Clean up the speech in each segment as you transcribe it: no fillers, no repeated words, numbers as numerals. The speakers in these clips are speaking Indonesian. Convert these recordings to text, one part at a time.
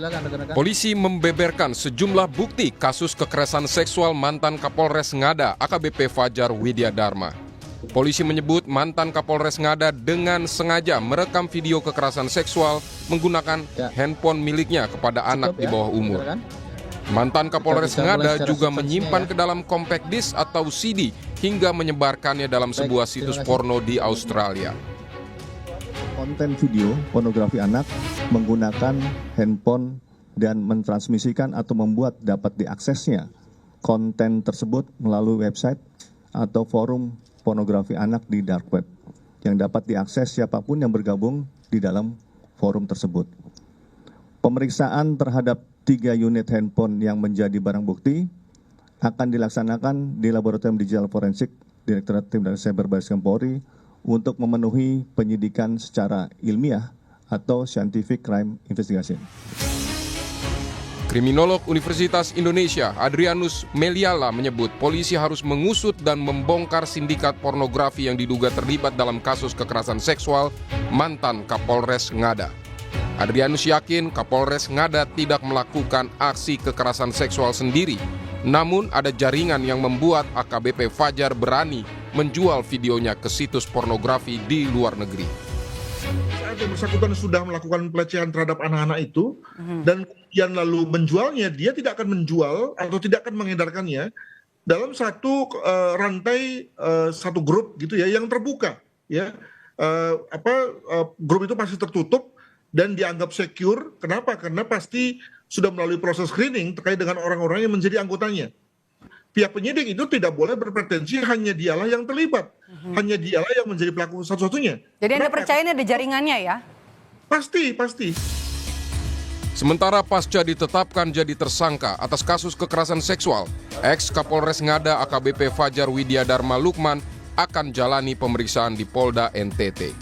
silakan rekan-rekan. Polisi membeberkan sejumlah bukti kasus kekerasan seksual mantan Kapolres Ngada AKBP Fajar Widyadharma. Polisi menyebut mantan Kapolres Ngada dengan sengaja merekam video kekerasan seksual menggunakan handphone miliknya kepada anak di bawah umur. Mantan Kapolres Ngada juga menyimpan ke dalam compact disc atau CD hingga menyebarkannya dalam sebuah situs porno di Australia. Konten video pornografi anak menggunakan handphone dan mentransmisikan atau membuat dapat diaksesnya konten tersebut melalui website atau forum pornografi anak di dark web yang dapat diakses siapapun yang bergabung di dalam forum tersebut. Pemeriksaan terhadap 3 unit handphone yang menjadi barang bukti akan dilaksanakan di Laboratorium Digital Forensik Direktorat Tindak Cyber Barreskrim Polri untuk memenuhi penyidikan secara ilmiah atau scientific crime investigation. Kriminolog Universitas Indonesia Adrianus Meliala menyebut polisi harus mengusut dan membongkar sindikat pornografi yang diduga terlibat dalam kasus kekerasan seksual mantan Kapolres Ngada. Adrianus yakin Kapolres Ngada tidak melakukan aksi kekerasan seksual sendiri, namun ada jaringan yang membuat AKBP Fajar berani menjual videonya ke situs pornografi di luar negeri. Saat yang bersangkutan sudah melakukan pelecehan terhadap anak-anak itu dan kemudian lalu menjualnya, dia tidak akan menjual atau tidak akan mengedarkannya dalam satu rantai satu grup gitu ya yang terbuka ya. Grup itu pasti tertutup dan dianggap secure. Kenapa? Karena pasti sudah melalui proses screening terkait dengan orang-orang yang menjadi anggotanya. Pihak penyidik itu tidak boleh berpretensi hanya dialah yang terlibat, hanya dialah yang menjadi pelaku satu-satunya. Jadi Anda percaya ini ada jaringannya ya? Pasti. Sementara pasca ditetapkan jadi tersangka atas kasus kekerasan seksual, ex-Kapolres Ngada AKBP Fajar Widyadharma Lukman akan jalani pemeriksaan di Polda NTT.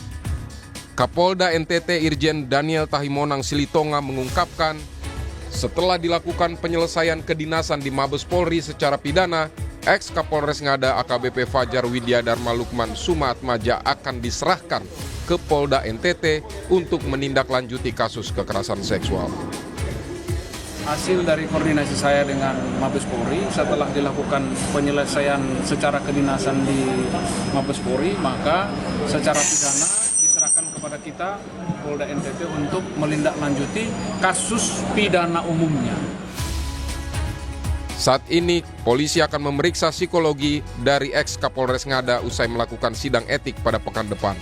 Kapolda NTT Irjen Daniel Tahimonang Silitonga mengungkapkan, setelah dilakukan penyelesaian kedinasan di Mabes Polri secara pidana, ex-Kapolres Ngada AKBP Fajar Widyadharma Lukman Sumatmaja akan diserahkan ke Polda NTT untuk menindaklanjuti kasus kekerasan seksual. Hasil dari koordinasi saya dengan Mabes Polri setelah dilakukan penyelesaian secara kedinasan di Mabes Polri, maka secara pidana diserahkan kepada kita Polda NTT untuk melindaklanjuti kasus pidana umumnya. Saat ini, polisi akan memeriksa psikologi dari ex-Kapolres Ngada usai melakukan sidang etik pada pekan depan.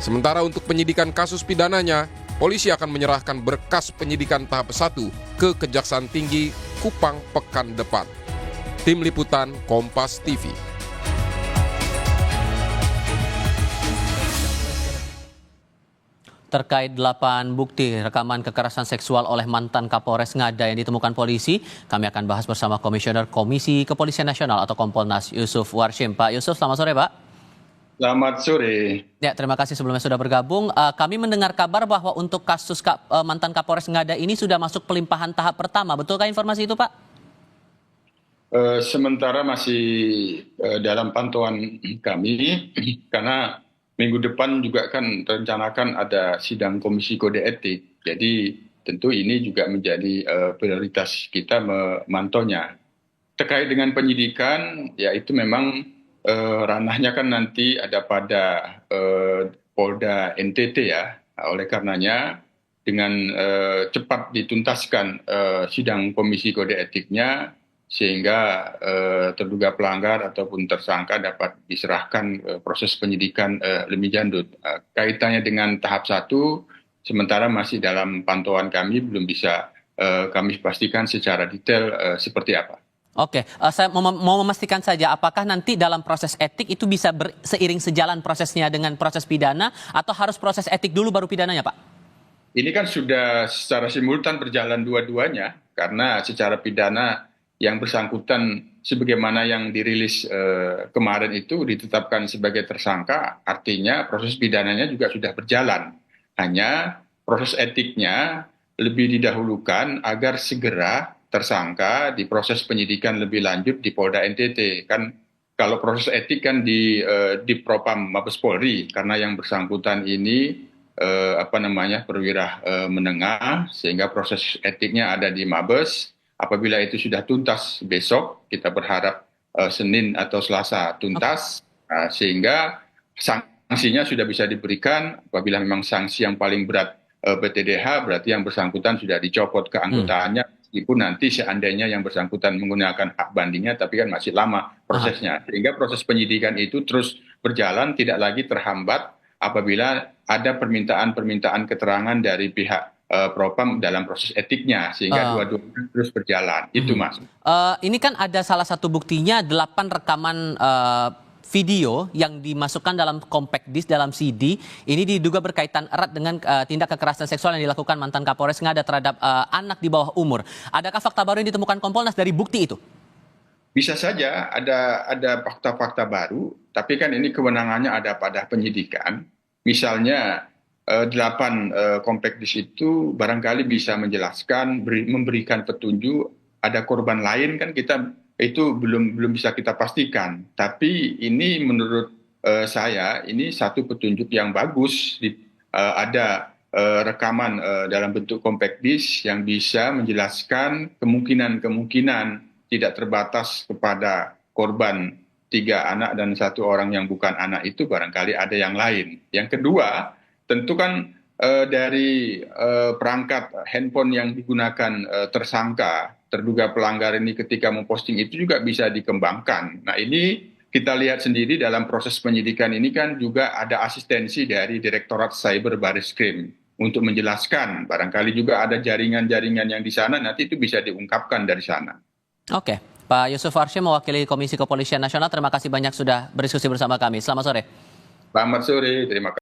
Sementara untuk penyidikan kasus pidananya, polisi akan menyerahkan berkas penyidikan tahap 1 ke Kejaksaan Tinggi Kupang pekan depan. Tim Liputan Kompas TV. Terkait 8 bukti rekaman kekerasan seksual oleh mantan Kapolres Ngada yang ditemukan polisi, kami akan bahas bersama Komisioner Komisi Kepolisian Nasional atau Kompolnas Yusuf Warshim. Pak Yusuf, selamat sore Pak. Selamat sore. Ya, terima kasih sebelumnya sudah bergabung. Kami mendengar kabar bahwa untuk kasus mantan Kapolres Ngada ini sudah masuk pelimpahan tahap pertama. Betulkah informasi itu Pak? Sementara masih dalam pantauan kami, karena minggu depan juga kan rencanakan ada sidang Komisi Kode Etik. Jadi tentu ini juga menjadi prioritas kita memantaunya. Terkait dengan penyidikan, ya itu memang ranahnya kan nanti ada pada Polda NTT ya. Oleh karenanya dengan cepat dituntaskan sidang Komisi Kode Etiknya, sehingga terduga pelanggar ataupun tersangka dapat diserahkan proses penyidikan lebih lanjut. Kaitannya dengan tahap 1, sementara masih dalam pantauan kami, belum bisa kami pastikan secara detail seperti apa. Oke, saya mau memastikan saja apakah nanti dalam proses etik itu bisa seiring sejalan prosesnya dengan proses pidana atau harus proses etik dulu baru pidananya Pak? Ini kan sudah secara simultan berjalan dua-duanya, karena secara pidana yang bersangkutan sebagaimana yang dirilis kemarin itu ditetapkan sebagai tersangka, artinya proses pidananya juga sudah berjalan. Hanya proses etiknya lebih didahulukan agar segera tersangka diproses penyidikan lebih lanjut di Polda NTT. Kan kalau proses etik kan di Propam Mabes Polri, karena yang bersangkutan ini perwira menengah, sehingga proses etiknya ada di Mabes. Apabila itu sudah tuntas besok, kita berharap Senin atau Selasa tuntas, sehingga sanksinya sudah bisa diberikan. Apabila memang sanksi yang paling berat PTDH, berarti yang bersangkutan sudah dicopot keanggotaannya, meskipun nanti seandainya yang bersangkutan menggunakan hak bandingnya, tapi kan masih lama prosesnya. Sehingga proses penyidikan itu terus berjalan, tidak lagi terhambat apabila ada permintaan keterangan dari pihak Propam dalam proses etiknya, sehingga dua-duanya terus berjalan. Itu Mas. Ini kan ada salah satu buktinya 8 rekaman video yang dimasukkan dalam compact disc dalam CD. Ini diduga berkaitan erat dengan tindak kekerasan seksual yang dilakukan mantan Kapolres Ngada terhadap anak di bawah umur. Adakah fakta baru yang ditemukan Kompolnas dari bukti itu? Bisa saja ada fakta-fakta baru, tapi kan ini kewenangannya ada pada penyidikan. Misalnya 8 compact disc itu barangkali bisa menjelaskan, memberikan petunjuk, ada korban lain kan kita itu belum bisa kita pastikan. Tapi ini menurut saya ini satu petunjuk yang bagus. Ada rekaman dalam bentuk compact disc yang bisa menjelaskan kemungkinan tidak terbatas kepada korban 3 anak dan 1 orang yang bukan anak itu, barangkali ada yang lain. Yang kedua, tentu kan dari perangkat handphone yang digunakan tersangka, terduga pelanggar ini ketika memposting itu juga bisa dikembangkan. Nah ini kita lihat sendiri dalam proses penyidikan ini kan juga ada asistensi dari Direktorat Cyber Barreskrim untuk menjelaskan. Barangkali juga ada jaringan-jaringan yang di sana, nanti itu bisa diungkapkan dari sana. Oke, Pak Yusuf Warshim mewakili Komisi Kepolisian Nasional, terima kasih banyak sudah berdiskusi bersama kami. Selamat sore. Selamat sore, terima kasih.